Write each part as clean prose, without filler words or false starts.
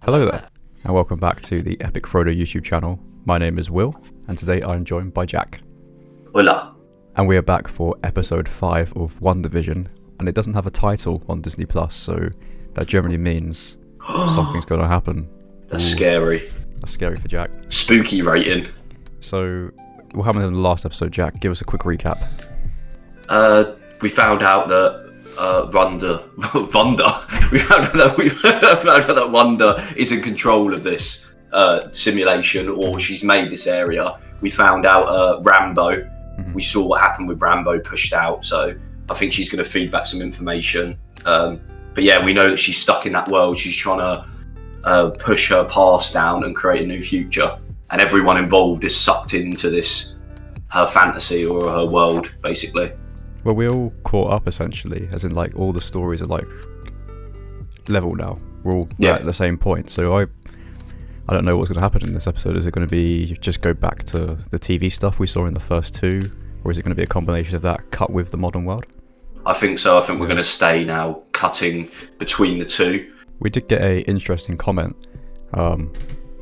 Hello there, and welcome back to the Epic FRODO YouTube channel. My name is Will, and today I'm joined by Jack. Hola. And we are back for episode 5 of WandaVision, and it doesn't have a title on Disney Plus, so that generally means something's going to happen. That's scary. That's scary for Jack. Spooky rating. So, what happened in the last episode, Jack? Give us a quick recap. We found out that Wanda. We found out that Wanda is in control of this simulation, or she's made this area. We found out Rambo. Mm-hmm. We saw what happened with Rambo pushed out, so I think she's going to feed back some information. But yeah, we know that she's stuck in that world. She's trying to push her past down and create a new future, and everyone involved is sucked into this her fantasy or her world, basically. Well, we all caught up essentially, as in like all the stories are like level now. We're all at the same point. So I don't know what's going to happen in this episode. Is it going to be just go back to the TV stuff we saw in the first two, or is it going to be a combination of that cut with the modern world? I think so. I think we're going to stay now cutting between the two. We did get a interesting comment on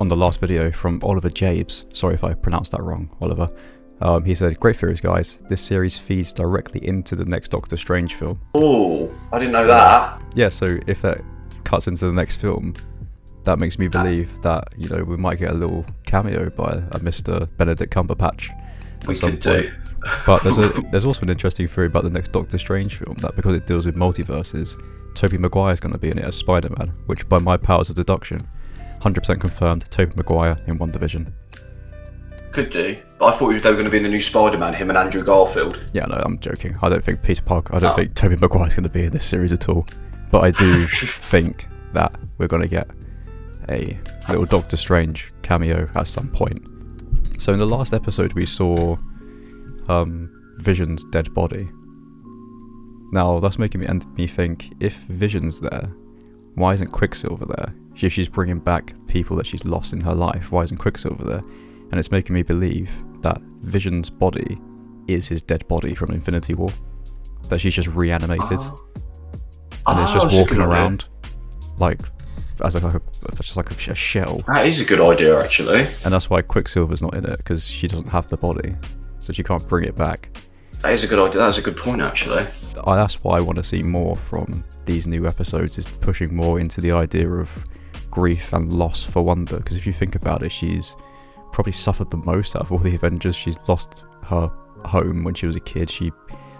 the last video from Oliver Jabes. Sorry if I pronounced that wrong, Oliver. He said, "Great theories, guys. This series feeds directly into the next Doctor Strange film." Oh, I didn't know that. Yeah, so if that cuts into the next film, that makes me believe that, you know, we might get a little cameo by a Mr. Benedict Cumberbatch. We could do. But there's also an interesting theory about the next Doctor Strange film, that because it deals with multiverses, Tobey Maguire's going to be in it as Spider-Man, which by my powers of deduction, 100% confirmed Tobey Maguire in WandaVision. Could do. But I thought they were going to be in the new Spider-Man, him and Andrew Garfield. Yeah, no, I'm joking. I don't think Peter Parker, I don't think Tobey Maguire's going to be in this series at all. But I do think that we're going to get a little Doctor Strange cameo at some point. So in the last episode we saw Vision's dead body. Now that's making me think, if Vision's there, why isn't Quicksilver there? If she's bringing back people that she's lost in her life, why isn't Quicksilver there? And it's making me believe that Vision's body is his dead body from Infinity War. That she's just reanimated. And is just walking around like as just like a shell. That is a good idea, actually. And that's why Quicksilver's not in it, because she doesn't have the body, so she can't bring it back. That is a good idea. That's a good point, actually. That's why I want to see more from these new episodes, is pushing more into the idea of grief and loss for Wanda. Because if you think about it, she's probably suffered the most out of all the Avengers. She's lost her home when she was a kid. She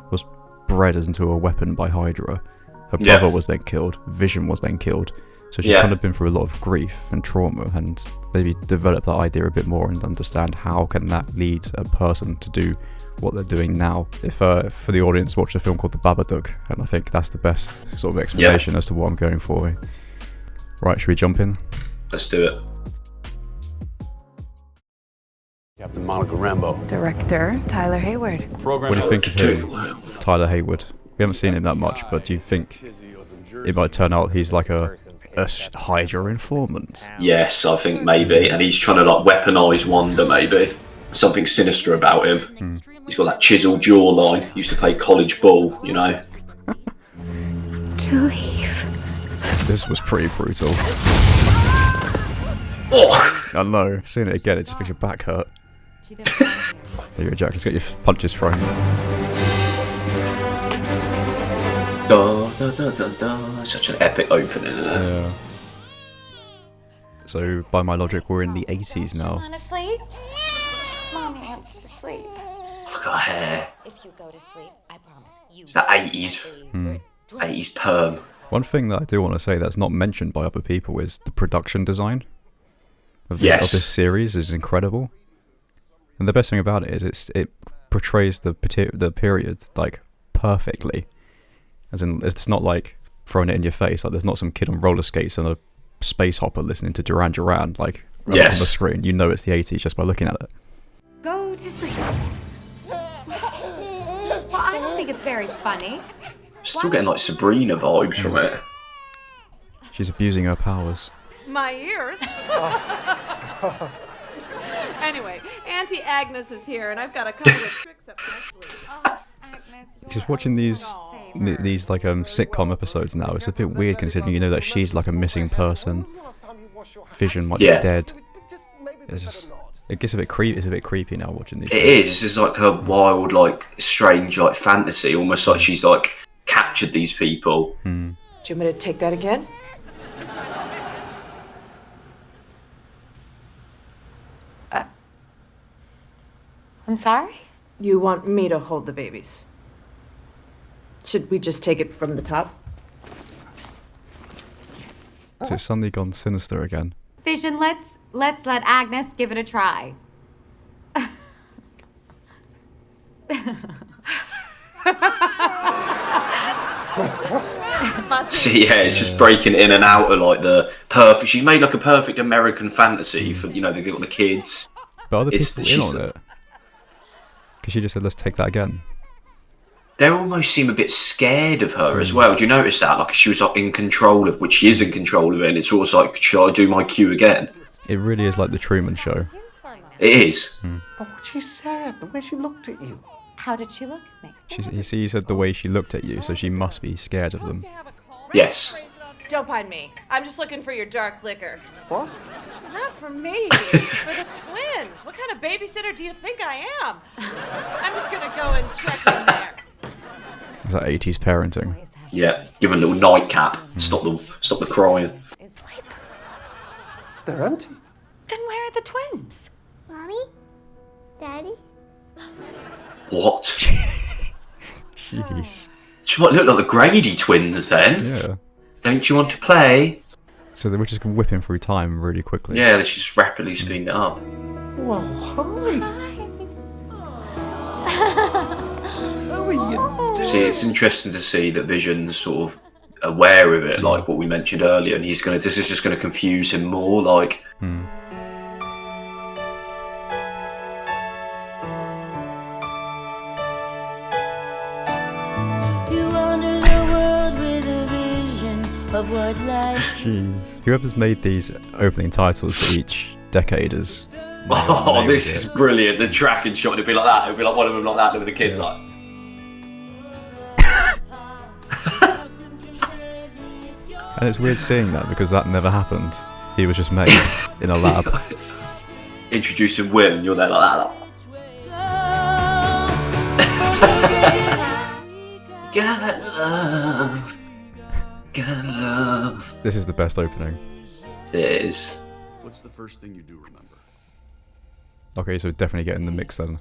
was bred into a weapon by Hydra. Her brother was then killed. Vision was then killed. So she's kind of been through a lot of grief and trauma, and maybe develop that idea a bit more and understand how can that lead a person to do what they're doing now. If for the audience, watch a film called The Babadook, and I think that's the best sort of explanation as to what I'm going for. Right, should we jump in? Let's do it. Captain Monica Rambeau. Director Tyler Hayward. What do you think of him, Tyler Hayward? We haven't seen him that much, but do you think it might turn out he's like a Hydra informant? Yes, I think maybe. And he's trying to like weaponize Wanda, maybe. Something sinister about him. He's got that chiseled jawline. He used to play college ball, you know. To leave. This was pretty brutal. Oh! I know. Seeing it again, it just makes your back hurt. There you go, Jack. Let's get your punches thrown. Da, da, da, da, da. Such an epic opening, isn't it? Yeah. So, by my logic, we're in the 80s now. Want to sleep? Mommy wants to sleep. Look at her hair. If you go to sleep, I promise you. It's that 80s. 80s perm. One thing that I do want to say that's not mentioned by other people is the production design of this series is incredible. And the best thing about it is it portrays the period like perfectly. As in, it's not like throwing it in your face. Like, there's not some kid on roller skates and a space hopper listening to Duran Duran like on the screen. You know it's the 80s just by looking at it. Go to sleep. Well, I don't think it's very funny. Still getting like Sabrina vibes from it. She's abusing her powers. My ears. Anyway, Auntie Agnes is here, and I've got a couple of tricks up my sleeve. Just watching these like sitcom episodes now, it's a bit weird considering you know that she's like a missing person. Vision might Yeah. be dead. It's just, it gets a bit creepy. It's a bit creepy now watching these. It is. It's just like her wild, like strange, like fantasy. Almost like she's like captured these people. Do you want me to take that again? I'm sorry? You want me to hold the babies? Should we just take it from the top? So it's suddenly gone sinister again. Vision, let's let Agnes give it a try. See, yeah, it's just breaking in and out of like the perfect. She's made like a perfect American fantasy for they've got the kids. But other It's- people in she's- on it. Because she just said, let's take that again. They almost seem a bit scared of her as well. Do you notice that? Like she was like in control of, which she is in control of it. And it's almost like, should I do my cue again? It really is like the Truman Show. It is. But what she said, the way she looked at you. How did she look at me? He said the way she looked at you, so she must be scared of them. Yes. Don't mind me. I'm just looking for your dark liquor. What? Not for me. For the twins. What kind of babysitter do you think I am? I'm just gonna go and check in there. Is that 80s parenting? Yeah. Give her a little nightcap. Stop the crying. They're empty. Then where are the twins? Mommy? Daddy? What? Jeez. She might look like the Grady twins then. Yeah. Don't you want to play? So they were just whipping through time really quickly. Yeah, let's just rapidly speed it up. Well, hi. How are you doing? See, it's interesting to see that Vision's sort of aware of it, like what we mentioned earlier, and this is just gonna confuse him more, like. Of what life. Jeez. Whoever's made these opening titles for each decade is. Oh, this is brilliant. The tracking shot would be like that. It would be like one of them like that, with the kids like. And it's weird seeing that because that never happened. He was just made in a lab. Introducing Will, and you're there like that. Got love. Got love. This is the best opening. It is. What's the first thing you do remember? Okay, so definitely get in the mix then.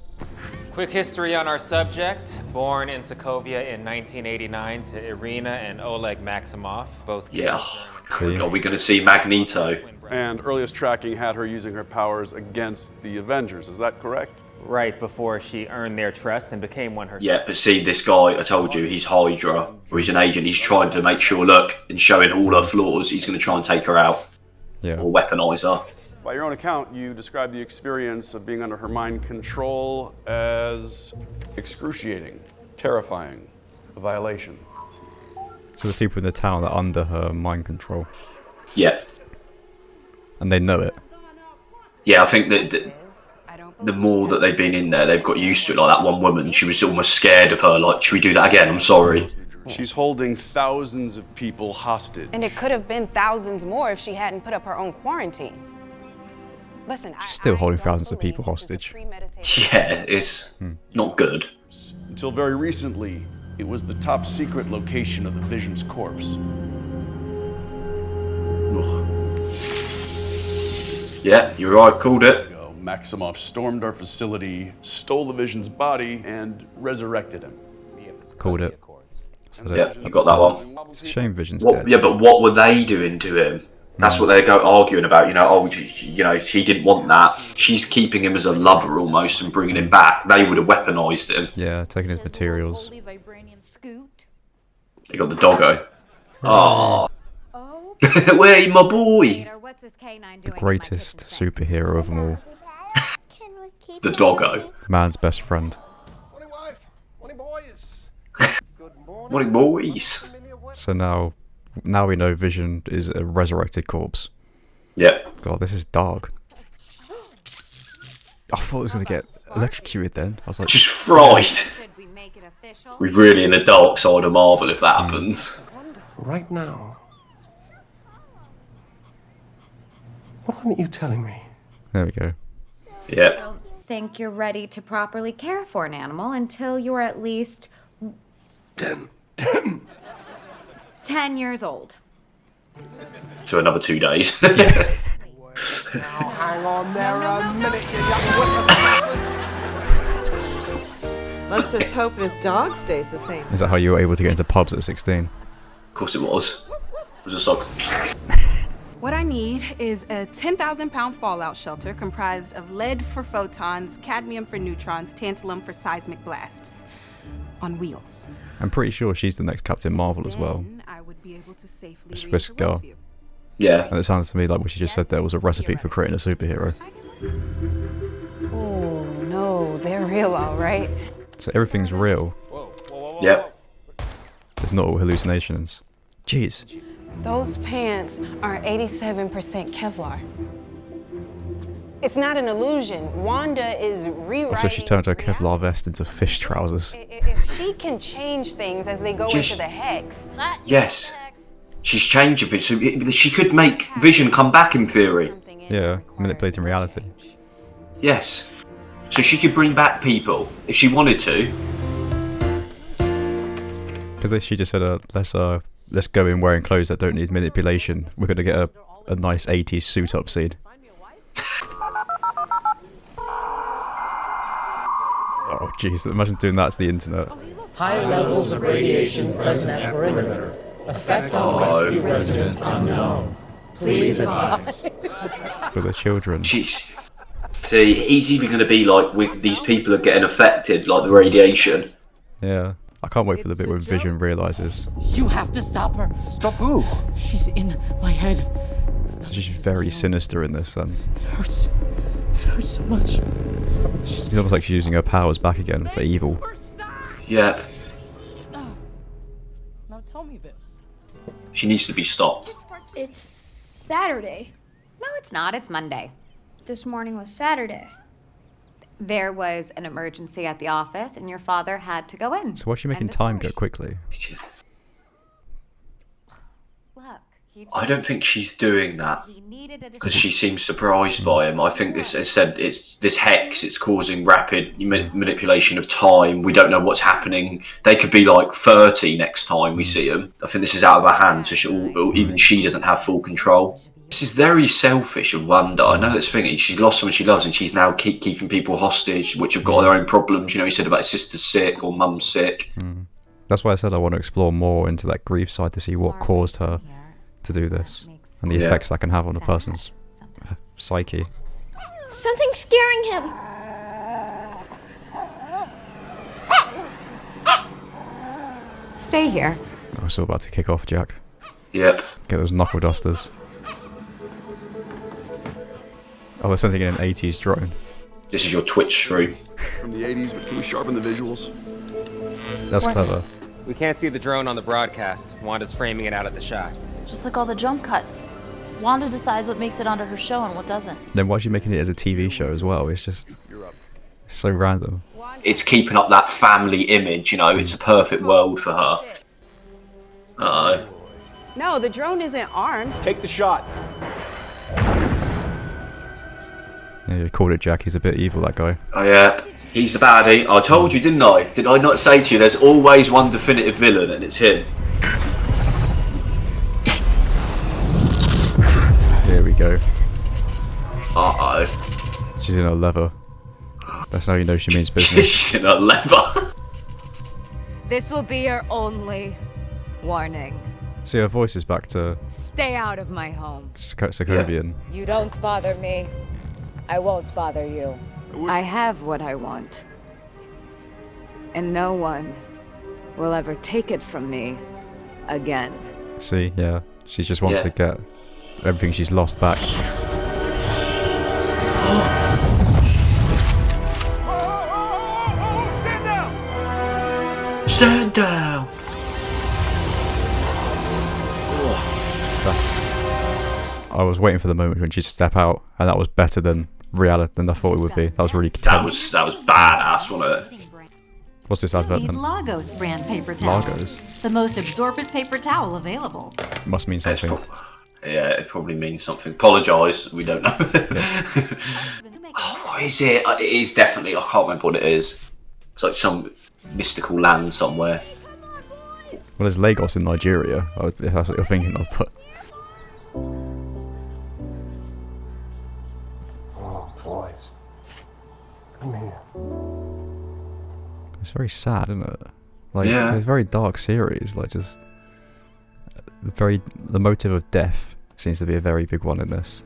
Quick history on our subject. Born in Sokovia in 1989 to Irina and Oleg Maximov, both. Yeah. See? Are we going to see Magneto? And earliest tracking had her using her powers against the Avengers, is that correct? Right before she earned their trust and became one herself. Yeah, but see, this guy, I told you, he's Hydra, or he's an agent. He's trying to make sure, look, and showing all her flaws, he's going to try and take her out. Yeah. Or weaponize her. By your own account, you described the experience of being under her mind control as excruciating, terrifying, a violation. So the people in the town are under her mind control. Yeah. And they know it. Yeah, I think that the more that they've been in there, they've got used to it. Like that one woman, she was almost scared of her. Like, should we do that again? I'm sorry. She's holding thousands of people hostage. And it could have been thousands more if she hadn't put up her own quarantine. Listen, She's still holding thousands of people hostage. Yeah, it's not good. Until very recently, it was the top secret location of the Vision's corpse. Ugh. Yeah, you're right, called it. Maximoff stormed our facility, stole the Vision's body, and resurrected him. Called it. Said it. Yeah, I got that one. It's a shame Vision's What, dead. yeah, but what were they doing to him? That's what they go arguing about. She didn't want that. She's keeping him as a lover almost and bringing him back. They would have weaponized him. Yeah, taking his materials. They got the doggo. Oh. Where my boy? The greatest superhero of them all. The doggo. Man's best friend. Morning, boys. So now we know Vision is a resurrected corpse. Yeah. God, this is dark. I thought it was going to get electrocuted then. I was like... Just fried. We're really in the dark side of Marvel if that happens. Right now. Why aren't you telling me? There we go. Yep. I don't think you're ready to properly care for an animal until you're at least 10. 10 years old. So another 2 days. Now, hang on there a minute, you young Let's just hope this dog stays the same. Is that how you were able to get into pubs at 16? Of course it was. It was just like... What I need is a 10,000-pound fallout shelter comprised of lead for photons, cadmium for neutrons, tantalum for seismic blasts. On wheels. I'm pretty sure she's the next Captain Marvel as well. Then I would be able to safely Just reach risk the go. Westview. Yeah. And it sounds to me like what she just said there was a recipe for creating a superhero. Oh, no, they're real, all right. So everything's real. Yep. It's not all hallucinations. Jeez. Those pants are 87% Kevlar. It's not an illusion. Wanda is rewriting... Also, she turned her Kevlar vest into fish trousers. If she can change things as they go Just- into the hex... Yes. She's changed a bit, so she could make Vision come back in theory. Yeah, manipulating reality. Yes. So she could bring back people if she wanted to. Because she just said, let's go in wearing clothes that don't need manipulation. We're going to get a nice 80s suit up scene. Oh jeez, imagine doing that to the internet. High levels of radiation present at perimeter. Effect on Westview residents unknown. Please advise. For the children. Jeez. See, he's even going to be like, these people are getting affected, like the radiation. Yeah. I can't wait for the bit when Vision realises. You have to stop her. Stop who? She's in my head. So she's very sinister in this then. It hurts. It hurts so much. It's almost like she's using her powers back again for evil. Yep. Now tell me this. She needs to be stopped. It's Saturday. No, it's not. It's Monday. This morning was Saturday. There was an emergency at the office, and your father had to go in. So why's she making End of time story. go quickly? Look, he I don't think she's doing that he needed a because she seems surprised by him. I think this has said it's this hex. It's causing rapid manipulation of time. We don't know what's happening. They could be like 30 next time we see them. I think this is out of her hands. So even she doesn't have full control. This is very selfish of Wanda. I know that's thinking she's lost someone she loves and she's now keeping people hostage, which have got their own problems. You know, he said about his sister's sick or mum's sick. That's why I said I want to explore more into that grief side to see what caused her to do this and the effects that can have on a person's psyche. Something's scaring him. Stay here. I was still about to kick off, Jack. Yep. Get those knuckle dusters. Oh, they're sending in an 80s drone. This is your Twitch stream. From the 80s, but can we sharpen the visuals? That's clever. We can't see the drone on the broadcast. Wanda's framing it out of the shot. Just like all the jump cuts. Wanda decides what makes it onto her show and what doesn't. Then why is she making it as a TV show as well? It's just so random. It's keeping up that family image, you know. It's a perfect world for her. Uh-oh. No, the drone isn't armed. Take the shot. Yeah, you called it, Jack. He's a bit evil, that guy. Oh yeah, he's the baddie. I told you, didn't I? Did I not say to you, there's always one definitive villain, and it's him. Here we go. Uh-oh. She's in her leather. That's how you know she means business. She's in her leather. This will be your only warning. See, her voice is back to Stay out of my home. Sokovian. You don't bother me. I won't bother you. I have what I want. And no one will ever take it from me again. See, yeah. She just wants to get everything she's lost back. Stand down. I was waiting for the moment when she'd step out, and that was better than reality than I thought it would be. That was really tense. That was badass, wasn't it? What's this advert Need then? Lagos brand paper towels. Lagos? The most absorbent paper towel available. Must mean something. Yeah, it probably means something. Apologise, we don't know. Oh, what is it? It is definitely, I can't remember what it is. It's like some mystical land somewhere. Well, there's Lagos in Nigeria, if that's what you're thinking of, but... Oh, boys. Come here. It's very sad, isn't it? Like, yeah. It's a very dark series, like, just... The motive of death seems to be a very big one in this.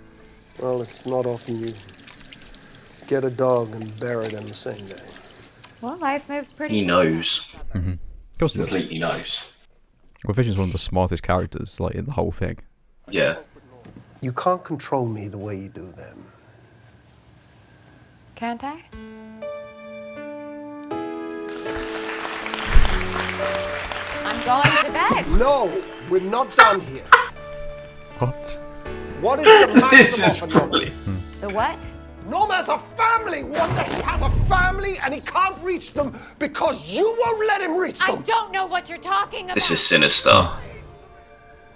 Well, it's not often you get a dog and bury it in the same day. Well, life moves pretty. He knows. Mm-hmm. Of course he does. Completely knows. Well, Vision's one of the smartest characters, like, in the whole thing. Yeah. You can't control me the way you do them. Can't I? I'm going to bed. No, we're not done here. What? What is the maximum This is for Norman? brilliant. The what? Norman has a family, Wanda. He has a family and he can't reach them because you won't let him reach them. I don't know what you're talking about. This is sinister.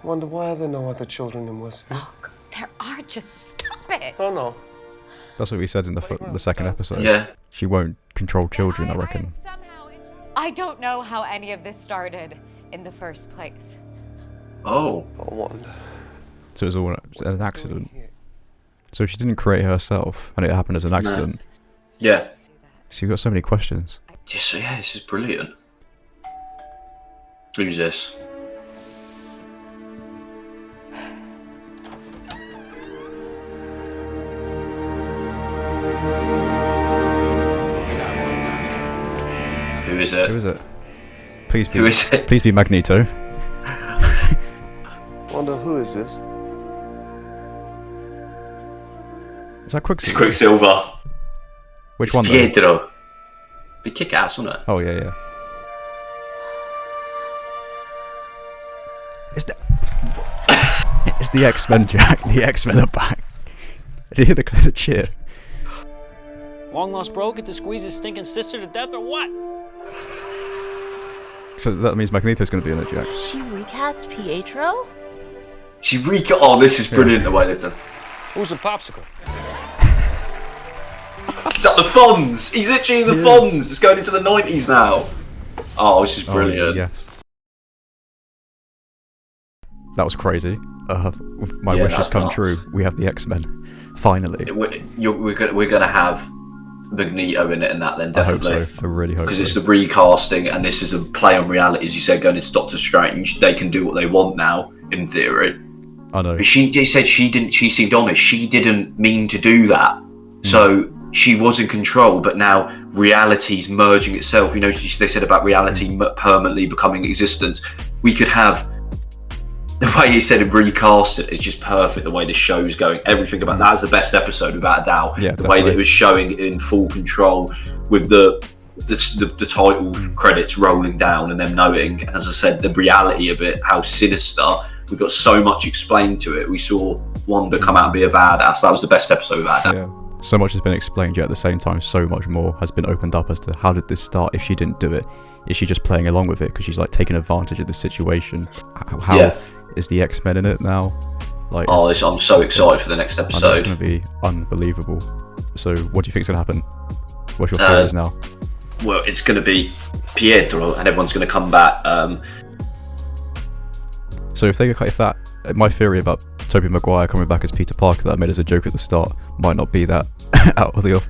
Wanda, why are there no other children in Westview? Oh, there are. Just stop it. Oh, no. That's what we said in the second episode. Yeah. She won't control children, I reckon. I don't know how any of this started in the first place. Oh. Oh, Wanda. So it was all an accident. So she didn't create it herself, and it happened as an accident. No. Yeah. So you've got so many questions. Yeah, this is brilliant. Who's this? Who is it? Who is it? Please be. Who is it? Please be Magneto. Wanda, who is this? Is that Quicksilver? It's Quicksilver. Which it's one though? Pietro. Be kick ass, wasn't it? Oh yeah, yeah. It's the X-Men, Jack. The X-Men are back. Did you hear the cheer? Long lost bro, get to squeeze his stinking sister to death or what? So that means Magneto's going to be in it, Jack. She recast Pietro? Oh, this is brilliant the way they've done. Who's a popsicle? He's at the Fonz. He's literally the Fonz. It's going into the 90s now. Oh, this is brilliant. Oh, yes. That was crazy. My wish has come true. We have the X-Men. Finally. We're going to have Magneto in it and that then, definitely. I hope so. I really hope so. Because it's the recasting and this is a play on reality. As you said, going into Doctor Strange, they can do what they want now, in theory. I know. But she said she seemed honest. She didn't mean to do that. So she was in control, but now reality's merging itself. You know, they said about reality permanently becoming existence. We could have the way he said it, recast it. It's just perfect. The way the show's going, everything about that is the best episode without a doubt. Yeah, the way that it was showing in full control with the title credits rolling down and them knowing, and as I said, the reality of it, how sinister. We got so much explained to it. We saw Wanda come out and be a badass. That was the best episode without a doubt. Yeah. So much has been explained, yet at the same time, so much more has been opened up as to how did this start. If she didn't do it, is she just playing along with it because she's like taking advantage of the situation? How is the X-Men in it now? Like, I'm so excited for the next episode. It's going to be unbelievable. So, what do you think's going to happen? What's your theories now? Well, it's going to be Pietro, and everyone's going to come back. So my theory about Tobey Maguire coming back as Peter Parker that I made as a joke at the start might not be that out of the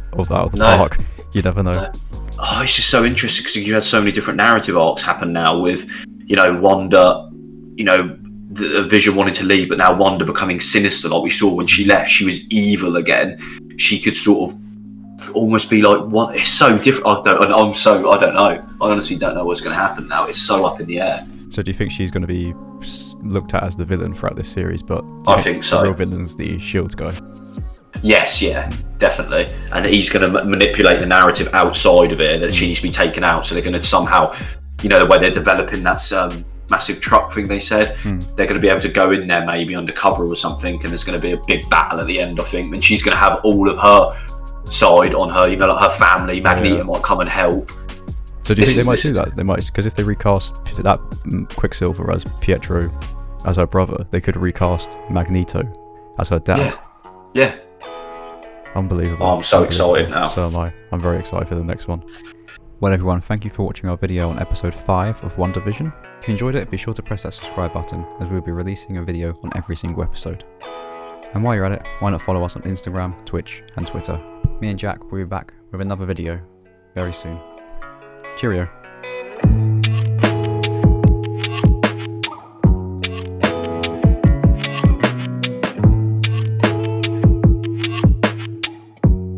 park. You never know. Oh, it's just so interesting because you had so many different narrative arcs happen now with, Wanda, the Vision wanting to leave, but now Wanda becoming sinister. Like we saw when she left, she was evil again. She could sort of almost be like one. It's so different. I don't know. I honestly don't know what's going to happen now. It's so up in the air. So do you think she's going to be looked at as the villain throughout this series? But I think so. The real villain's the Shield guy. Yes, yeah, definitely. And he's going to manipulate the narrative outside of it that she needs to be taken out. So they're going to somehow, the way they're developing that massive truck thing they said, they're going to be able to go in there maybe undercover or something, and there's going to be a big battle at the end, I think. And she's going to have all of her side on her, like her family. Magneto might come and help. So do you think they might do that? They might, because if they recast that Quicksilver as Pietro, as her brother, they could recast Magneto as her dad. Yeah. Unbelievable. Oh, I'm so excited now. So am I. I'm very excited for the next one. Well everyone, thank you for watching our video on episode 5 of WandaVision. If you enjoyed it, be sure to press that subscribe button, as we'll be releasing a video on every single episode. And while you're at it, why not follow us on Instagram, Twitch and Twitter. Me and Jack will be back with another video very soon. Cheerio.